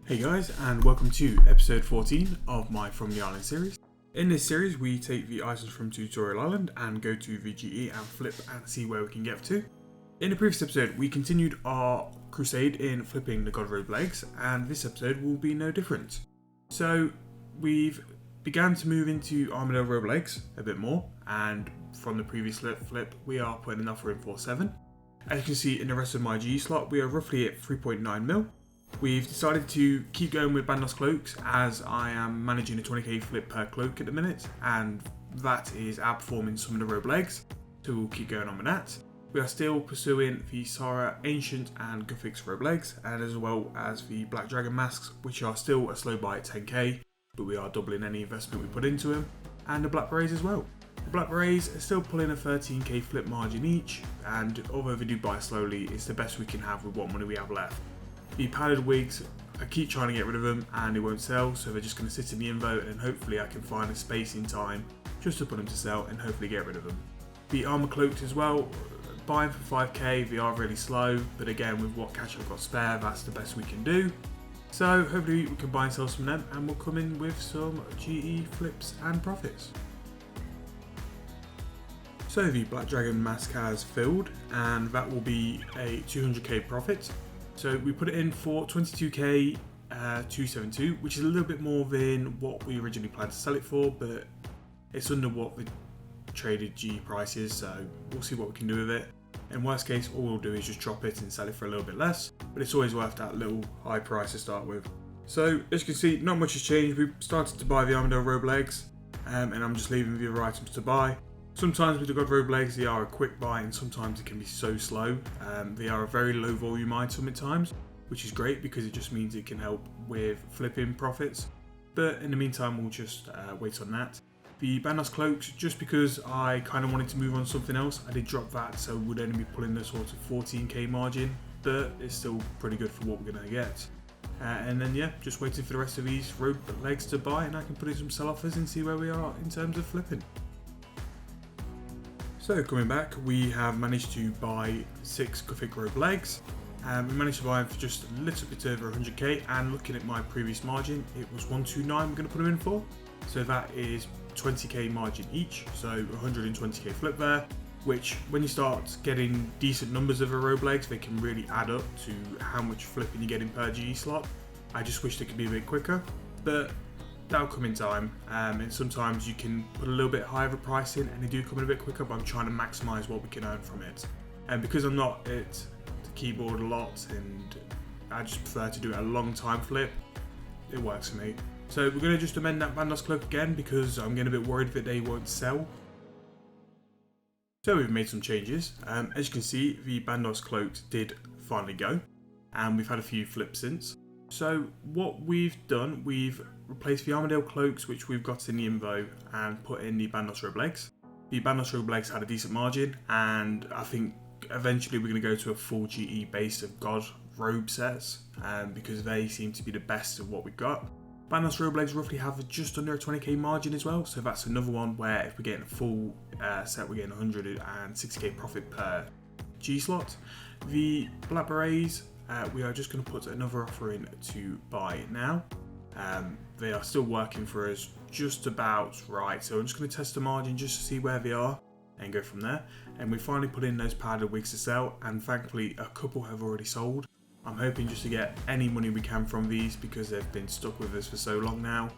Hey guys, and welcome to episode 14 of my From the Island series. In this series, we take the items from Tutorial Island and go to VGE and flip and see where we can get to. In the previous episode, we continued our crusade in flipping the God Robe legs, and this episode will be no different. So, we've began to move into Armadillo Robe legs a bit more, and from the previous flip, we are putting an offer in for 7. As you can see in the rest of my GE slot, we are roughly at 3.9 mil. We've decided to keep going with Bandos cloaks as I am managing a 20k flip per cloak at the minute, and that is outperforming some of the robe legs, so we'll keep going on with that. We are still pursuing the Sara Ancient and Guthix robe legs, and as well as the Black Dragon masks, which are still a slow buy at 10k, but we are doubling any investment we put into them, and the Black Berets as well. The Black Berets are still pulling a 13k flip margin each, and although they do buy slowly, it's the best we can have with what money we have left. The padded wigs, I keep trying to get rid of them and they won't sell, so they're just going to sit in the invo, and hopefully I can find a space in time just to put them to sell and hopefully get rid of them. The armor cloaks as well, buying for 5k, they are really slow, but again with what cash I've got spare, that's the best we can do. So hopefully we can buy and sell some of them and we'll come in with some GE flips and profits. So the Black Dragon mask has filled, and that will be a 200k profit. So we put it in for 22k 272, which is a little bit more than what we originally planned to sell it for, but it's under what the traded GE price is, so we'll see what we can do with it. In worst case, all we'll do is just drop it and sell it for a little bit less, but it's always worth that little high price to start with. So as you can see, not much has changed. We've started to buy the Armadillo robe legs, and I'm just leaving the other items to buy. Sometimes with the God Robe legs, they are a quick buy, and sometimes it can be so slow. They are a very low volume item at times, which is great because it just means it can help with flipping profits. But in the meantime, we'll just wait on that. The Bandos cloaks, just because I kind of wanted to move on to something else, I did drop that, so we'd only be pulling the sort of 14k margin, but it's still pretty good for what we're going to get. And then yeah, just waiting for the rest of these robe legs to buy, and I can put in some sell offers and see where we are in terms of flipping. So coming back, we have managed to buy 6 Guthix robe legs, and we managed to buy them for just a little bit over 100k, and looking at my previous margin, it was 129 we're going to put them in for, so that is 20k margin each, so 120k flip there, which when you start getting decent numbers of the robe legs, they can really add up to how much flipping you're getting per GE slot. I just wish they could be a bit quicker, but that'll come in time, and sometimes you can put a little bit higher of a price in and they do come in a bit quicker, but I'm trying to maximise what we can earn from it. And because I'm not at the keyboard a lot and I just prefer to do a long time flip, it works for me. So we're going to just amend that Bandos cloak again because I'm getting a bit worried that they won't sell. So we've made some changes. As you can see, the Bandos cloaks did finally go, and we've had a few flips since. So what we've done, we've replaced the Armadillo cloaks, which we've got in the invo, and put in the Bandos robe legs. The Bandos robe legs had a decent margin, and I think eventually we're going to go to a full GE base of God robe sets, because they seem to be the best of what we've got. Bandos robe legs roughly have just under a 20k margin as well, so that's another one where if we're getting a full set, we're getting 160k profit per G slot. The Black Berets, we are just going to put another offer in to buy now. They are still working for us just about right, so I'm just going to test the margin just to see where they are and go from there. And we finally put in those padded wigs to sell, and thankfully a couple have already sold. I'm hoping just to get any money we can from these because they've been stuck with us for so long now,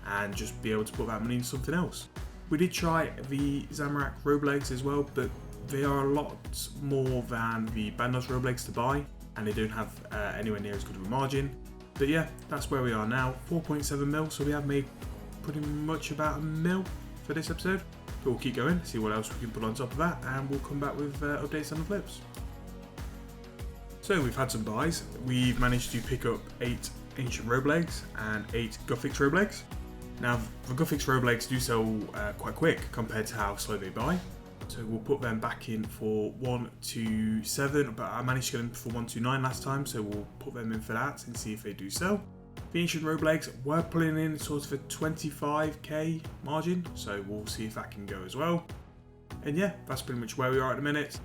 and just be able to put that money into something else. We did try the Zamorak robe legs as well, but they are a lot more than the Bandos robe legs to buy, and they don't have anywhere near as good of a margin. But yeah, that's where we are now, 4.7 mil, so we have made pretty much about a mil for this episode. But we'll keep going, see what else we can put on top of that, and we'll come back with updates on the flips. So we've had some buys. We've managed to pick up 8 Ancient robe legs and 8 Guthix robe legs. Now the Guthix robe legs do sell quite quick compared to how slow they buy. So we'll put them back in for 127, but I managed to get them for 129 last time, so we'll put them in for that and see if they do sell. The Ancient robe legs were pulling in sort of a 25k margin, so we'll see if that can go as well. And yeah, that's pretty much where we are at the minute.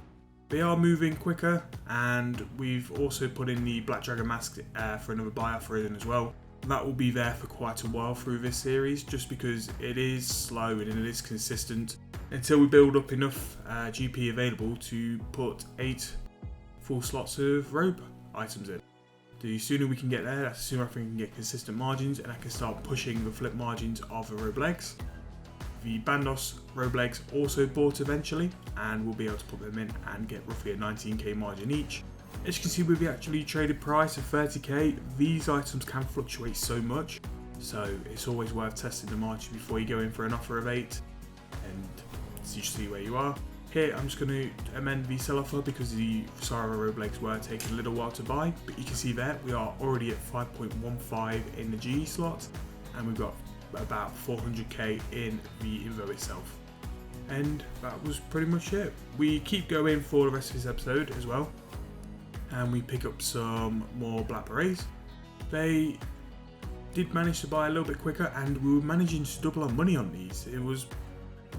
They are moving quicker, and we've also put in the Black Dragon mask for another buy offer in as well. That will be there for quite a while through this series, just because it is slow and it is consistent until we build up enough GP available to put 8 full slots of robe items in. The sooner we can get there, that's the sooner I think we can get consistent margins, and I can start pushing the flip margins of the robe legs. The Bandos robe legs also bought eventually, and we'll be able to put them in and get roughly a 19k margin each. As you can see with the actually traded price of 30k, these items can fluctuate so much, so it's always worth testing the margin before you go in for an offer of 8 and so you see where you are. Here I'm just going to amend the sell offer because the Sara robe legs were taking a little while to buy, but you can see there we are already at 5.15 in the GE slot, and we've got about 400k in the Invo itself. And that was pretty much it. We keep going for the rest of this episode as well, and we pick up some more black berets. They did manage to buy a little bit quicker, and we were managing to double our money on these. It was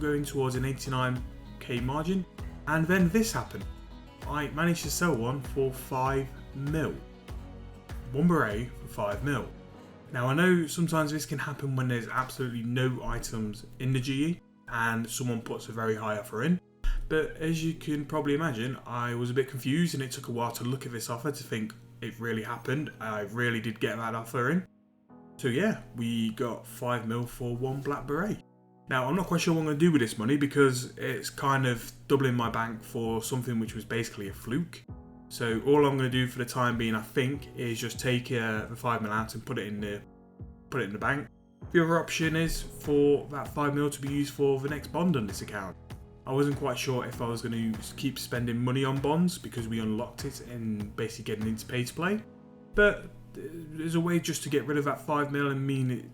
going towards an 89k margin, and then this happened. I managed to sell one for 5 mil. One beret for 5 mil. Now I know sometimes this can happen when there's absolutely no items in the GE and someone puts a very high offer in. But as you can probably imagine, I was a bit confused, and it took a while to look at this offer to think it really happened. I really did get that offer in. So yeah, we got 5 mil for one black beret. Now I'm not quite sure what I'm going to do with this money because it's kind of doubling my bank for something which was basically a fluke. So all I'm going to do for the time being, I think, is just take the 5 mil out and put it in the bank. The other option is for that 5 mil to be used for the next bond on this account. I wasn't quite sure if I was going to keep spending money on bonds because we unlocked it and basically getting into pay to play, but there's a way just to get rid of that 5 mil and mean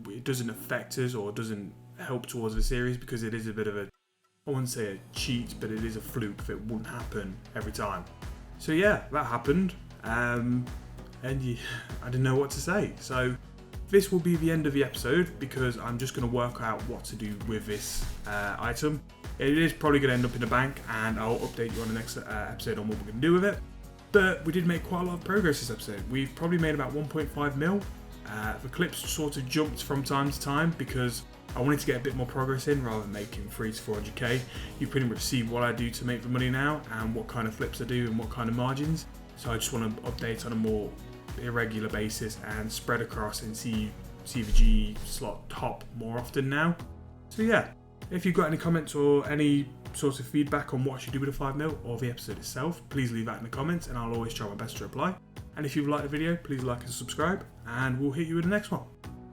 it doesn't affect us or doesn't help towards the series, because it is a bit of a, I wouldn't say a cheat, but it is a fluke that wouldn't happen every time. So yeah, that happened, and I didn't know what to say. So this will be the end of the episode because I'm just going to work out what to do with this item. It is probably going to end up in the bank, and I'll update you on the next episode on what we're going to do with it. But we did make quite a lot of progress this episode. We've probably made about 1.5 mil. The clips sort of jumped from time to time because I wanted to get a bit more progress in rather than making 3 to 400k. You pretty much see what I do to make the money now and what kind of flips I do and what kind of margins. So I just want to update on a more irregular basis and spread across and see the GE slot hop more often now. So yeah, if you've got any comments or any sort of feedback on what I should do with the 5 mil or the episode itself, please leave that in the comments and I'll always try my best to reply. And if you've liked the video, please like and subscribe, and we'll hit you with the next one.